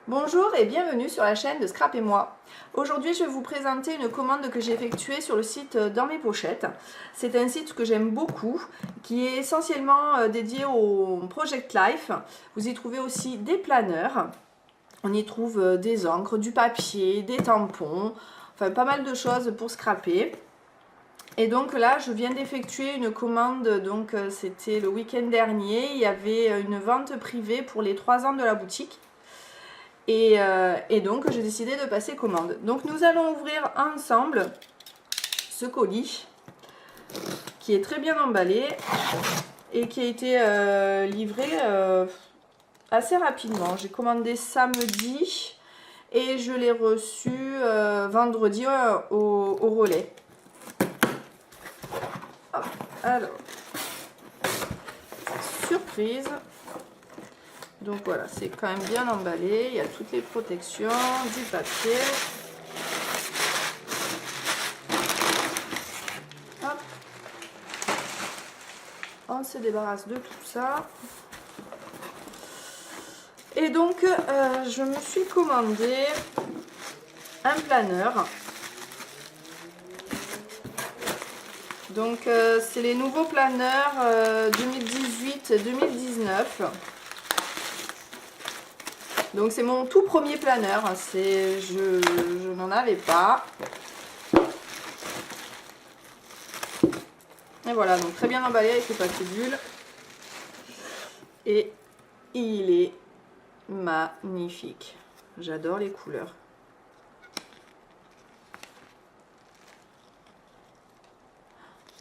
Bonjour et bienvenue sur la chaîne de Scrap et moi. Aujourd'hui je vais vous présenter une commande que j'ai effectuée sur le site Dans mes pochettes. C'est un site que j'aime beaucoup, qui est essentiellement dédié au Project Life. Vous y trouvez aussi des planeurs, on y trouve des encres, du papier, des tampons, enfin pas mal de choses pour scraper. Et donc là, je viens d'effectuer une commande, donc c'était le week-end dernier. Il y avait une vente privée pour les 3 ans de la boutique. Et donc, j'ai décidé de passer commande. Donc, nous allons ouvrir ensemble ce colis qui est très bien emballé et qui a été livré assez rapidement. J'ai commandé samedi et je l'ai reçu vendredi au relais. Hop, alors, surprise. Donc voilà, c'est quand même bien emballé. Il y a toutes les protections, du papier. Hop. On se débarrasse de tout ça. Et donc, je me suis commandé un planeur. Donc, c'est les nouveaux planeurs 2018-2019. Donc c'est mon tout premier planeur, je n'en avais pas. Et voilà, donc très bien emballé avec les papiers bulles. Et il est magnifique. J'adore les couleurs.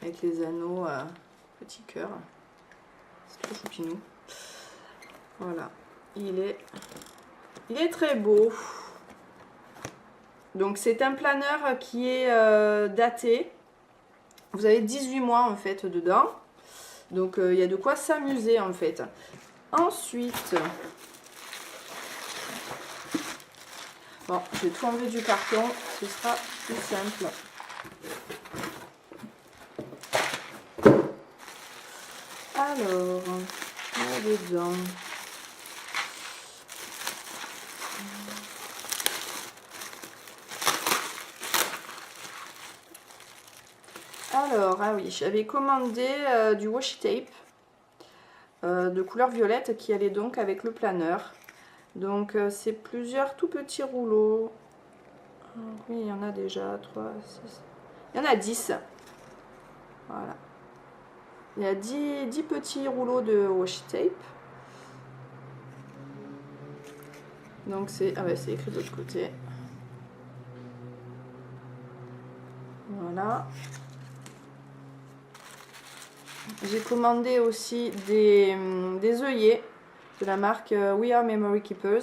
Avec les anneaux petit cœur. C'est trop choupinou. Voilà, il est très beau. Donc c'est un planeur qui est daté. Vous avez 18 mois en fait dedans. Donc il y a de quoi s'amuser en fait. Ensuite, bon, je vais tout enlever du carton, ce sera plus simple. Alors, on a dedans. Alors, ah oui, j'avais commandé du washi tape de couleur violette qui allait donc avec le planeur. Donc, c'est plusieurs tout petits rouleaux. Oui, il y en a déjà 3, 6. Il y en a 10. Voilà. Il y a 10 petits rouleaux de washi tape. Donc, c'est écrit de l'autre côté. Voilà. J'ai commandé aussi des œillets de la marque We Are Memory Keepers.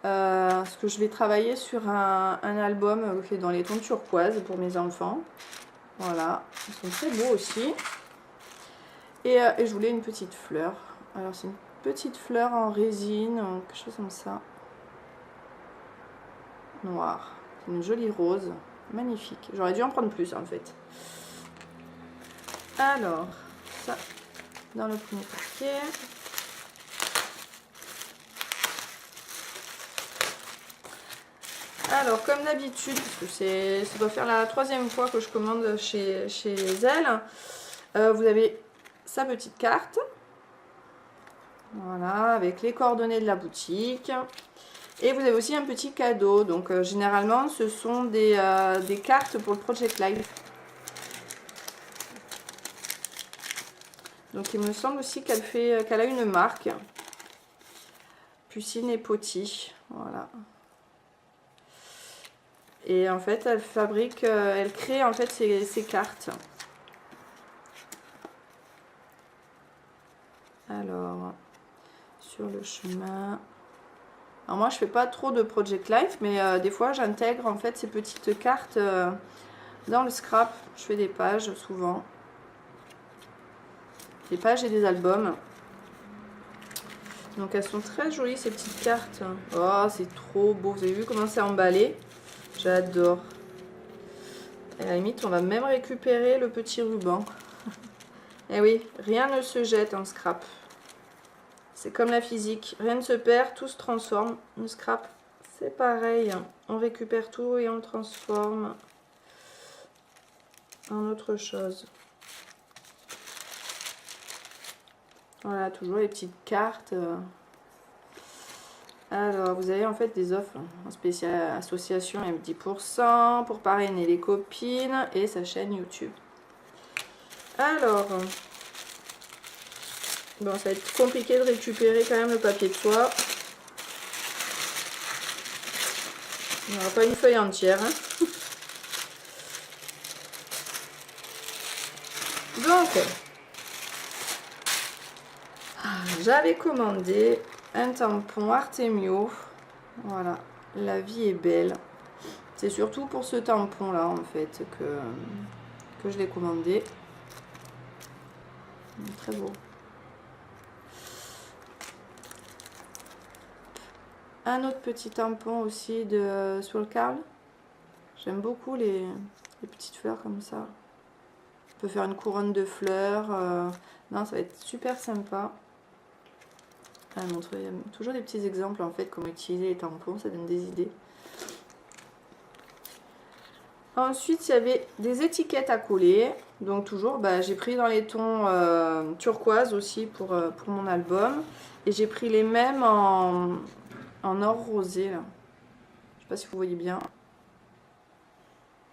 Parce que je vais travailler sur un album fait dans les tons turquoise pour mes enfants. Voilà, ils sont très beaux aussi. Et je voulais une petite fleur. Alors c'est une petite fleur en résine, quelque chose comme ça. Noir. C'est une jolie rose. Magnifique. J'aurais dû en prendre plus en fait. Alors, ça dans le premier paquet. Alors, comme d'habitude, parce que ça doit faire la 3e fois que je commande chez elle, vous avez sa petite carte. Voilà, avec les coordonnées de la boutique. Et vous avez aussi un petit cadeau. Donc, généralement, ce sont des cartes pour le Project Life. Donc, il me semble aussi qu'elle a une marque. Pucine et Potty. Voilà. Et en fait, elle crée en fait ces cartes. Alors, sur le chemin. Alors moi, je fais pas trop de Project Life, mais des fois, j'intègre en fait ces petites cartes dans le scrap. Je fais des pages souvent. Des pages et des albums. Donc elles sont très jolies ces petites cartes. Oh, c'est trop beau. Vous avez vu comment c'est emballé? J'adore. À la limite, on va même récupérer le petit ruban. Eh oui, rien ne se jette en scrap. c'est comme la physique, rien ne se perd, tout se transforme. Le scrap, c'est pareil, on récupère tout et on le transforme en autre chose. Voilà, toujours les petites cartes. Alors, vous avez en fait des offres en spécial association M10% pour parrainer les copines et sa chaîne YouTube. Alors, bon, ça va être compliqué de récupérer quand même le papier de soie. Il n'y aura pas une feuille entière. Hein. Donc, j'avais commandé un tampon Artemio. Voilà, la vie est belle. C'est surtout pour ce tampon là en fait que je l'ai commandé. Très beau. Un autre petit tampon aussi de Soulcarl. J'aime beaucoup les petites fleurs comme ça. On peut faire une couronne de fleurs. Non, ça va être super sympa. À montrer. Il y a toujours des petits exemples en fait comment utiliser les tampons, ça donne des idées. Ensuite, il y avait des étiquettes à coller. Donc toujours, j'ai pris dans les tons turquoise aussi pour mon album. Et j'ai pris les mêmes en or rosé. Là. Je sais pas si vous voyez bien.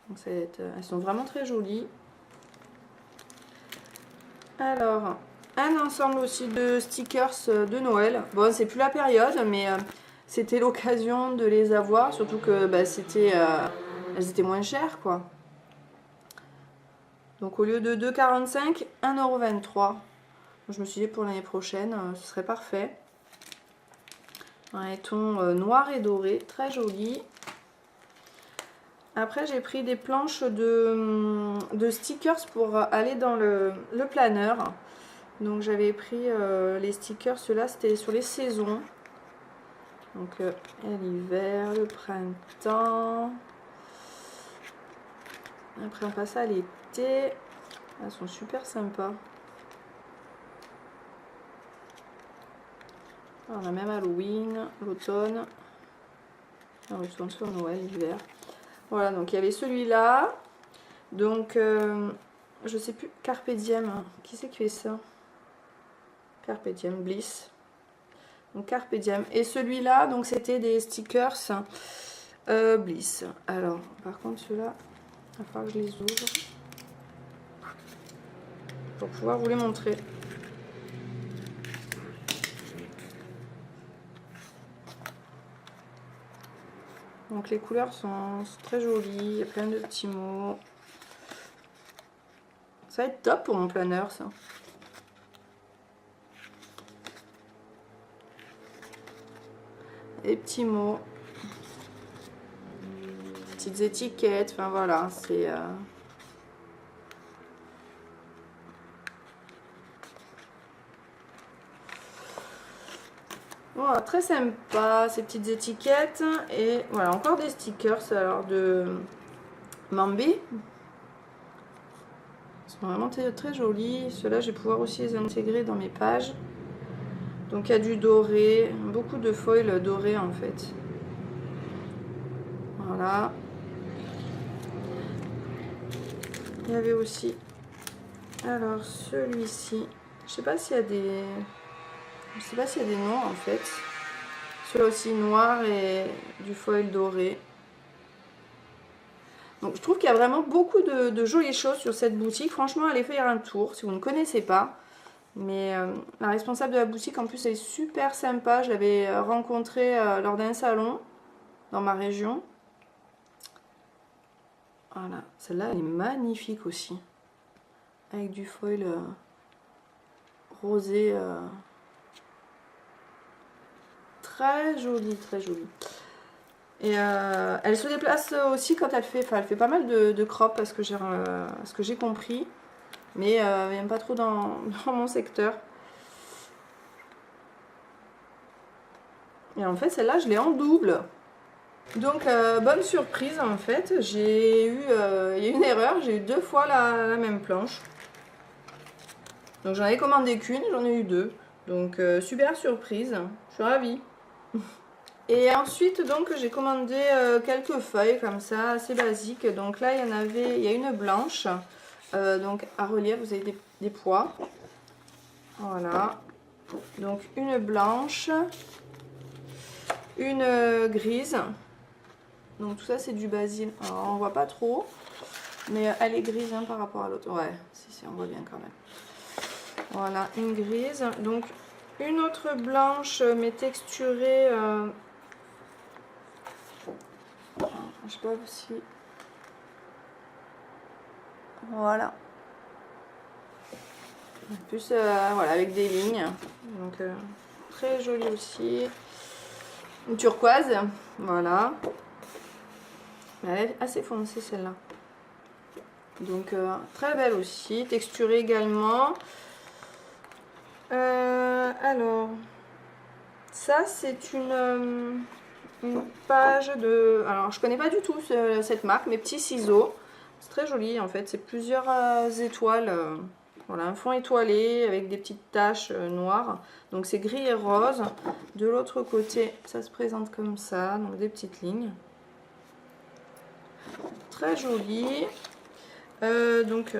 Donc elles sont vraiment très jolies. Alors, un ensemble aussi de stickers de Noël. Bon, c'est plus la période, mais c'était l'occasion de les avoir. Surtout que elles étaient moins chères, quoi. Donc au lieu de 2,45, 1,23 €. Je me suis dit pour l'année prochaine, ce serait parfait. Un ton noir et doré, très joli. Après j'ai pris des planches de stickers pour aller dans le planeur. Donc j'avais pris les stickers, ceux-là c'était sur les saisons. Donc l'hiver, le printemps. Après on passe à l'été. Elles sont super sympas. On a même Halloween, l'automne. On retourne sur Noël, l'hiver. Voilà, donc il y avait celui-là. Donc, je sais plus, Carpe Diem. Qui c'est qui fait ça? Carpe Diem, Bliss. Donc Carpe Diem. Et celui-là, donc c'était des stickers Bliss. Alors, par contre, ceux-là, il va falloir que je les ouvre pour pouvoir vous les montrer. Donc les couleurs sont très jolies, il y a plein de petits mots. Ça va être top pour mon planeur, ça. Les petits mots. Petites étiquettes, enfin voilà, c'est... Voilà, très sympa ces petites étiquettes. Et voilà, encore des stickers alors de Mambi. Ils sont vraiment très, très jolis. Ceux-là, je vais pouvoir aussi les intégrer dans mes pages. Donc il y a du doré, beaucoup de foil doré en fait. Voilà. Il y avait aussi, alors celui-ci, je sais pas s'il y a des... Je sais pas s'il y a des noms en fait. Celui-là aussi noir et du foil doré. Donc je trouve qu'il y a vraiment beaucoup de jolies choses sur cette boutique. Franchement, allez faire un tour si vous ne connaissez pas. Mais la responsable de la boutique en plus elle est super sympa. Je l'avais rencontrée lors d'un salon dans ma région. Voilà, celle-là elle est magnifique aussi. Avec du foil rosé. Très jolie, très jolie. Et elle se déplace aussi quand elle fait pas mal de crop parce que j'ai compris. Mais elle n'aime pas trop dans mon secteur. Et en fait celle-là je l'ai en double. Donc bonne surprise en fait. Il y a eu une erreur, j'ai eu 2 fois la même planche. Donc j'en avais commandé qu'une, j'en ai eu 2. Donc super surprise, je suis ravie. Et ensuite donc j'ai commandé quelques feuilles comme ça, assez basiques. Donc là il y a une blanche, donc à relief, vous avez des pois. Voilà, donc une blanche, une grise. Donc tout ça c'est du basil, alors on voit pas trop, mais elle est grise hein, par rapport à l'autre. Ouais, si on voit bien quand même. Voilà, une grise. Donc une autre blanche mais texturée. Je sais pas si... Voilà. En plus, voilà, avec des lignes. Donc, très jolie aussi. Une turquoise. Voilà. Mais elle est assez foncée celle-là. Donc, très belle aussi. Texturée également. Alors, ça, c'est une page de... Alors, je connais pas du tout cette marque, mes petits ciseaux. C'est très joli en fait, c'est plusieurs étoiles. Voilà, un fond étoilé avec des petites taches noires. Donc c'est gris et rose. De l'autre côté, ça se présente comme ça, donc des petites lignes. Très joli. Donc,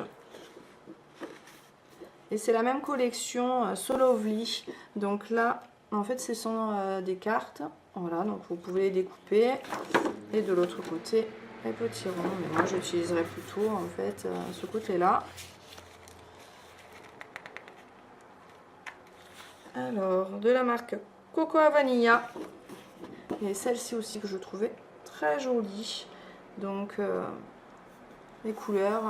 et c'est la même collection Solovely. Donc là, en fait, ce sont des cartes. Voilà, donc vous pouvez les découper. Et de l'autre côté, les petits ronds. Mais moi, j'utiliserai plutôt en fait ce côté-là. Alors, de la marque Cocoa Vanilla. Et celle-ci aussi que je trouvais très jolie. Donc, les couleurs,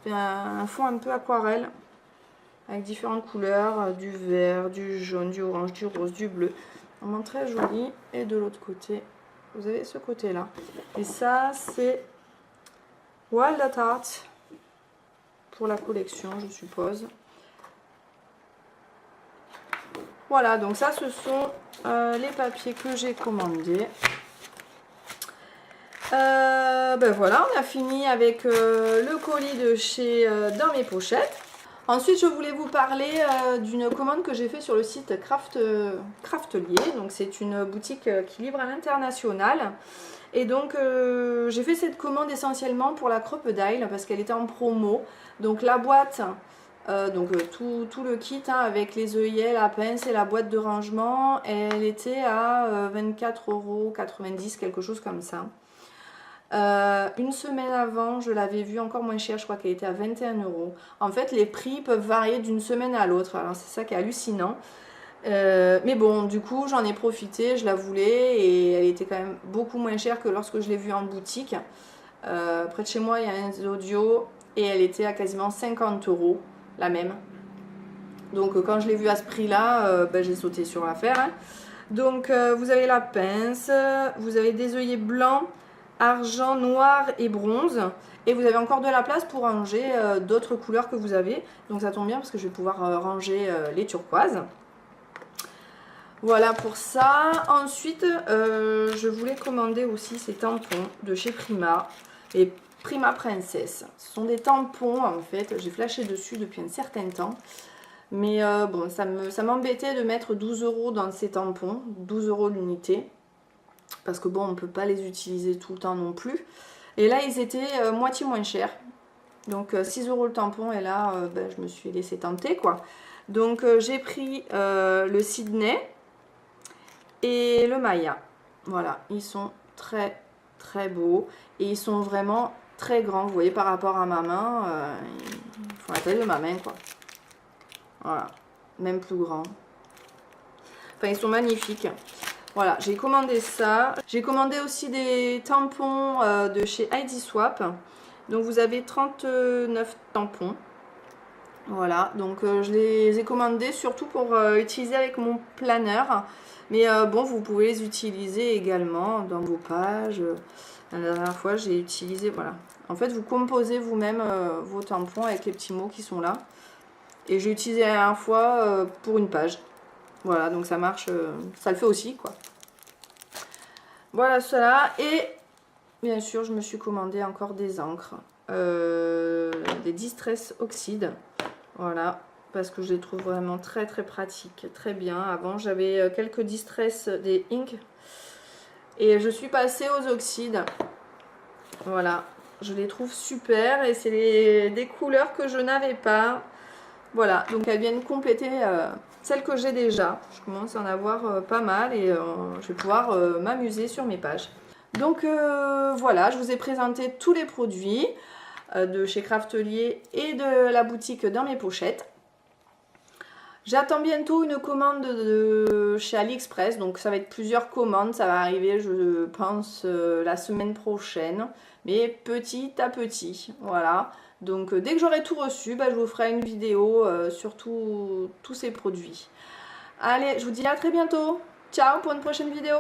c'est un fond un peu aquarelle. Avec différentes couleurs, du vert, du jaune, du orange, du rose, du bleu. Vraiment très joli. Et de l'autre côté, vous avez ce côté-là. Et ça, c'est Wild at Heart pour la collection, je suppose. Voilà, donc ça, ce sont les papiers que j'ai commandés. Ben voilà, on a fini avec le colis de chez Dans mes pochettes. Ensuite, je voulais vous parler d'une commande que j'ai fait sur le site Craftelier. Donc, c'est une boutique qui livre à l'international. Et donc, j'ai fait cette commande essentiellement pour la Crocodile parce qu'elle était en promo. Donc, la boîte, tout le kit hein, avec les œillets, la pince et la boîte de rangement, elle était à 24,90 €, quelque chose comme ça. Une semaine avant, je l'avais vue encore moins cher, je crois qu'elle était à 21 €. En fait, les prix peuvent varier d'une semaine à l'autre, alors c'est ça qui est hallucinant. Mais bon, du coup, j'en ai profité, je la voulais et elle était quand même beaucoup moins chère que lorsque je l'ai vue en boutique. Près de chez moi, il y a un Zodio et elle était à quasiment 50 €, la même. Donc, quand je l'ai vue à ce prix-là, j'ai sauté sur l'affaire. Hein. Donc, vous avez la pince, vous avez des œillets blancs, argent, noir et bronze. Et vous avez encore de la place pour ranger d'autres couleurs que vous avez. Donc ça tombe bien parce que je vais pouvoir ranger les turquoises. Voilà pour ça. Ensuite, je voulais commander aussi ces tampons de chez Prima. Les Prima Princess. Ce sont des tampons en fait. J'ai flashé dessus depuis un certain temps. Mais bon, ça m'embêtait de mettre 12 € dans ces tampons. 12 € l'unité. Parce que bon, on ne peut pas les utiliser tout le temps non plus. Et là, ils étaient moitié moins chers. Donc 6 € le tampon. Et là, je me suis laissé tenter quoi. Donc j'ai pris le Sydney et le Maya. Voilà, ils sont très très beaux. Et ils sont vraiment très grands. Vous voyez, par rapport à ma main, ils font la taille de ma main quoi. Voilà, même plus grand. Enfin, ils sont magnifiques. Voilà, j'ai commandé ça. J'ai commandé aussi des tampons de chez Heidi Swap. Donc vous avez 39 tampons. Voilà, donc je les ai commandés surtout pour utiliser avec mon planeur. Mais bon, vous pouvez les utiliser également dans vos pages. La dernière fois, j'ai utilisé, voilà. En fait, vous composez vous-même vos tampons avec les petits mots qui sont là. Et j'ai utilisé la dernière fois pour une page. Voilà, donc ça marche, ça le fait aussi, quoi. Voilà cela. Et bien sûr, je me suis commandé encore des encres. Des Distress Oxyde. Voilà, parce que je les trouve vraiment très très pratiques, très bien. Avant j'avais quelques Distress des Ink et je suis passée aux oxydes. Voilà, je les trouve super et c'est des couleurs que je n'avais pas. Voilà, donc elles viennent compléter celles que j'ai déjà. Je commence à en avoir pas mal et je vais pouvoir m'amuser sur mes pages. Donc voilà, je vous ai présenté tous les produits de chez Craftelier et de la boutique Dans mes pochettes. J'attends bientôt une commande de chez AliExpress, donc ça va être plusieurs commandes, ça va arriver je pense la semaine prochaine, mais petit à petit, voilà. Donc dès que j'aurai tout reçu, bah, je vous ferai une vidéo sur tous ces produits. Allez, je vous dis à très bientôt, ciao pour une prochaine vidéo.